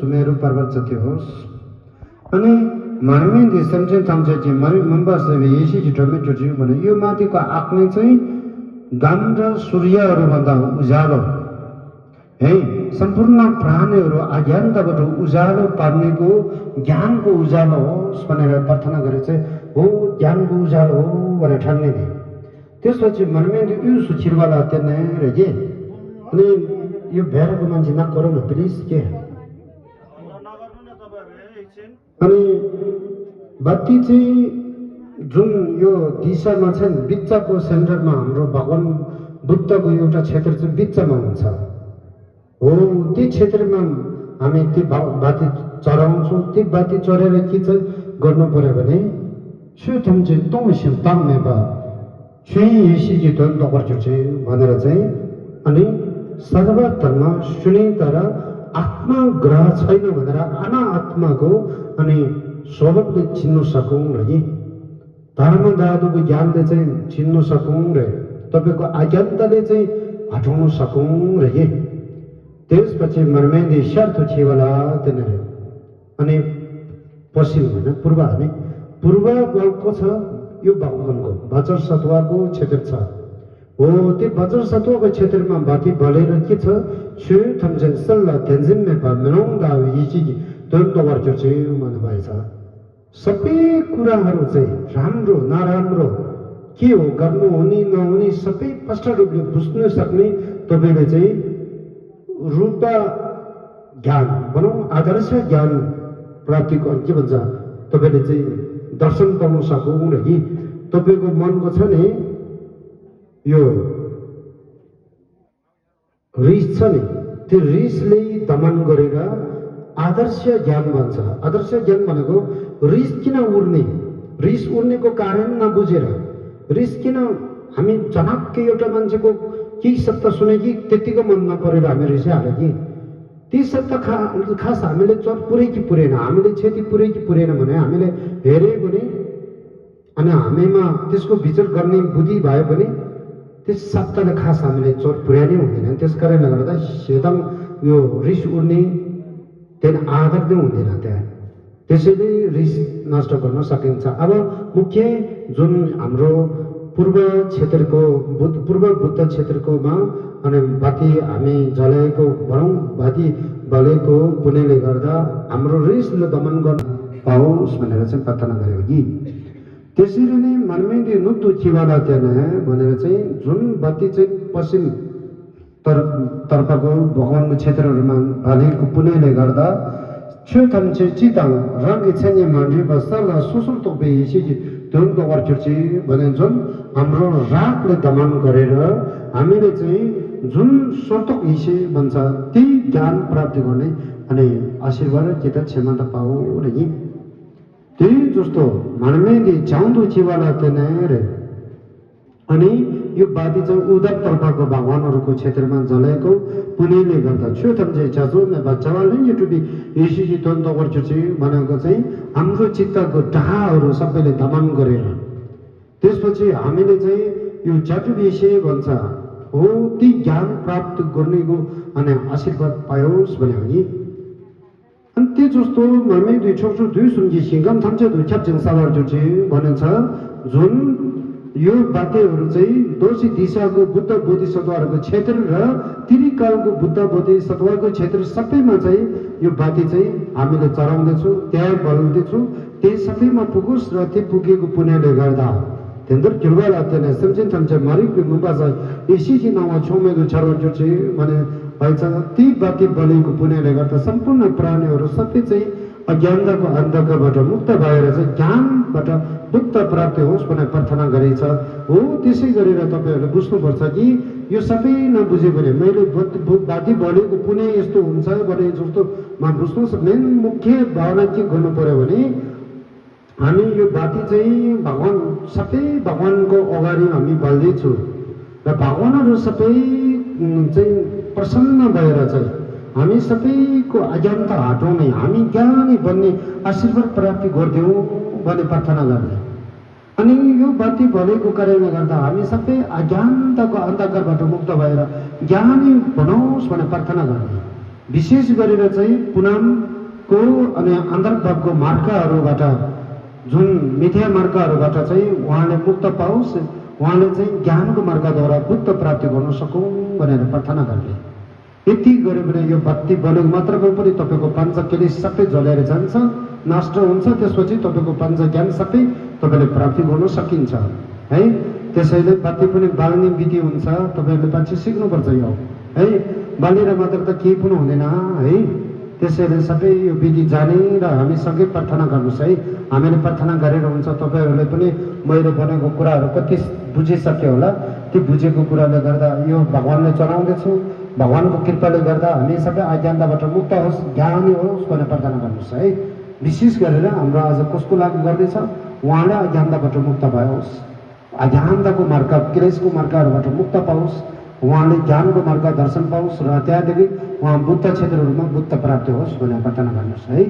सुमेरु पर्वत जति होस् अनि मार्मेन्दी सम्झे थाम्चे चाहिँ मरि मम्बासले येसी जिटोमे जुजु भने यो माथिको आँक्ने चाहिँ घाम र सूर्यहरूभन्दा उज्यालो है सम्पूर्ण प्राणीहरू अज्ञानताबाट उज्यालो पार्नेको ज्ञानको उज्यालो होस् भनेर प्रार्थना गरे चाहिँ हो ज्ञानको उज्यालो हो भनेर ठान्ने नि त्यसपछि मनमेन्दी यो सुचिरवाला त्यहाँ रहेछ अनि यो भेरको मान्छे नगरौँ न प्लिज के अनि बत्ती चाहिँ जुन यो दिशामा छ नि बिचको सेन्टरमा हाम्रो भगवान बुद्धको एउटा क्षेत्र चाहिँ बिचमा हुन्छ हो त्यो क्षेत्रमा हामी त्यो बाती चढाउँछौँ त्यो बाती चढेर के चाहिँ गर्नु पर्यो भने सुथम चाहिँ तौसिम ताङ्ने बा छुई येसी धन तपर्छु चाहिँ भनेर चाहिँ अनि सर्वधर्म सुने तर आत्मा ग्रह छैन भनेर आना आत्माको अनि स्वरूपले चिन्नु सकौँ र धर्म दादुको ज्ञानले चाहिँ चिन्नु सकौँ र तपाईँको अज्ञानताले चाहिँ हटाउन सकौँ र त्यसपछि मर्मेन्दी शर्त छेवाला त्यहाँनिर अनि पश्चिम होइन पूर्व हामी पूर्वको छ यो भगवानको वज्र सत्वको क्षेत्र छ हो त्यो वज्र सत्वको क्षेत्रमा बाटी बलेर के छ छु थम्जन सल्ला तेन्जिममे भमेनौँ दाउ यिची दन्तवर्च चाहिँ भन्नुभएछ सबै कुराहरू चाहिँ राम्रो नराम्रो के हो गर्नु हुने नहुने सबै स्पष्ट रूपले बुझ्न सक्ने तपाईँले चाहिँ रूप ज्ञान भनौँ आदर्श ज्ञान प्राप्तिको के भन्छ तपाईँले चाहिँ दर्शन पाउन सकौँ र कि तपाईँको मनको छ नि यो रिस छ नि त्यो रिसले दमन गरेर आदर्श ज्ञान भन्छ आदर्श ज्ञान भनेको रिस किन उड्ने रिस उड्नेको कारण नबुझेर रिस किन हामी जनक्कै एउटा मान्छेको केही सत्ता सुने कि त्यतिको मन नपरेर हामी रिसाहाल्यो कि ती सत्ता खास हामीले चोट पुरै कि पुरेन हामीले क्षति पुरै कि पुरेन भने हामीले हेऱ्यो भने अनि हामीमा त्यसको विचार गर्ने बुद्धि भयो भने त्यस सत्ताले खास हामीले चोट पुर्याएनै हुँदैन त्यस कारणले गर्दा सेदम यो रिस उड्ने त्यहाँ आदर नै हुँदैन त्यहाँ त्यसैले रिस नष्ट गर्न सकिन्छ अब मुख्य जुन हाम्रो पूर्व क्षेत्रको पूर्व बुद्ध क्षेत्रकोमा अनि बाती हामी जलाएको भनौँ बाती बलेको पुण्यले गर्दा हाम्रो रिसले दमन गर्न पाओस् भनेर चाहिँ प्रार्थना गरेको कि त्यसरी नै मर्मेन्दी नुत्तु चिवाला त्यहाँ भनेर चाहिँ जुन बाती चाहिँ पश्चिम तर्फको भगवानको क्षेत्रहरूमा बलेको पुण्यले गर्दा छुथम चाहिँ चिताङ रङ्गी छेनी मान्डी बस्दा सुसुल तोपे तुरन्त वर्चुर्ची भने जुन हाम्रो रागले दमन गरेर हामीले चाहिँ जुन सोतक हिस्से भन्छ त्यही ज्ञान प्राप्ति गर्ने अनि आशीर्वाद चिता क्षमता पाऊ र यी त्यही जस्तो मर्मेन्दी चाउँदो चिवाला त्यहाँ रे अनि यो बाती चाहिँ उदक तर्फको भगवानहरूको क्षेत्रमा जलेको पुण्यले गर्दा छुथम चाहिँ चाचो बच्चावाले युट्युबी यसरी द्वन्द गर्छु चाहिँ भनेको चाहिँ हाम्रो चित्तको डाहाहरू सबैले दमन गरेर त्यसपछि हामीले चाहिँ यो चतुर्विषय भन्छ हो ती ज्ञान प्राप्त गर्नेको अनि आशीर्वाद पायोस् भने हो कि अनि त्यो जस्तो मर्मे दुई छोटो दुई सुन्जी सिङ्गम थाम्छ दुई छ्याप्छिङ सालार जो चाहिँ भनेछ जुन यो बातेहरू चाहिँ दोषी दिशाको बुद्ध बोधिसत्वहरूको क्षेत्र र त्रिकालको बुद्ध बोधिसत्वको क्षेत्र सबैमा चाहिँ यो बाती चाहिँ हामीले चढाउँदैछौँ त्यहाँ बल्दैछौँ त्यही सबैमा पुगोस् र त्यो पुगेको पुण्यले गर्दा त्यहाँनिर किलवाला त्यहाँ सम्झिन थाम्छ मरिक मुम्बाज यसरी नाउँमा छौमेको छरवटो चाहिँ भने भन्छ ती बाती बलेको पुण्यले गर्दा सम्पूर्ण प्राणीहरू सबै चाहिँ अज्ञानताको अन्धकारबाट मुक्त भएर चाहिँ ज्ञानबाट बुद्ध प्राप्ति होस् भनेर प्रार्थना गरेछ हो त्यसै गरेर तपाईँहरूले बुझ्नुपर्छ कि यो सबै नबुझ्यो भने मैले बाती बलेको पुण्य यस्तो हुन्छ भने जस्तो बुझ्नुहोस् मेन मुख्य भावना के गर्नु पर्यो भने हामी यो बाती चाहिँ भगवान सबै भगवानको अगाडि हामी बल्दैछु र भगवानहरू सबै चाहिँ प्रसन्न भएर चाहिँ हामी सबैको अज्ञानता हटाउने हामी ज्ञानी बन्ने आशीर्वाद प्राप्ति गरिदेऊ भन्ने प्रार्थना गर्ने अनि यो बाती बलेको कारणले गर्दा हामी सबै अज्ञानताको अन्धकारबाट मुक्त भएर ज्ञानी बनाओस् भनेर प्रार्थना गर्ने विशेष गरेर चाहिँ पुनामको अनि अन्तर्भावको मार्गहरूबाट जुन मिथ्या मार्गहरूबाट चाहिँ उहाँले मुक्त पाओस्, उहाँले चाहिँ ज्ञानको मार्गद्वारा बुद्ध प्राप्ति गर्न सकौँ भनेर प्रार्थना गर्ने। यति गऱ्यो भने यो बत्ती बलेको मात्रको पनि तपाईँको पञ्च केली सबै जलेर जान्छ, नष्ट हुन्छ। त्यसपछि तपाईँको पञ्च ज्ञान सबै तपाईँले प्राप्ति गर्न सकिन्छ है। त्यसैले बत्ती पनि बाल्ने विधि हुन्छ, तपाईँहरूले पछि सिक्नुपर्छ यो है। बालेर मात्र त केही पनि हुँदैन है। त्यसैले सबै यो विधि जाने र हामी सँगै प्रार्थना गर्नुहोस् है। हामीले प्रार्थना गरेर हुन्छ, तपाईँहरूले पनि मैले भनेको कुराहरू कति बुझिसक्यो होला। त्यो बुझेको कुराले गर्दा यो भगवान्ले चलाउँदैछु, भगवान्को कृपाले गर्दा हामी सबै अज्ञानताबाट मुक्त होस्, ज्ञानी होस् भनेर प्रार्थना गर्नुहोस् है। विशेष गरेर हाम्रो आज कसको लागि गर्दैछ, उहाँले अज्ञानताबाट मुक्त भयोस्, अज्ञानताको मार्ग क्लेशको मार्गहरूबाट मुक्त पाओस्, उहाँले ज्ञानको मार्ग दर्शन पाओस् र त्यहाँदेखि उहाँ बुद्ध क्षेत्रहरूमा बुद्ध प्राप्ति होस् भनेर प्रार्थना गर्नुहोस् है।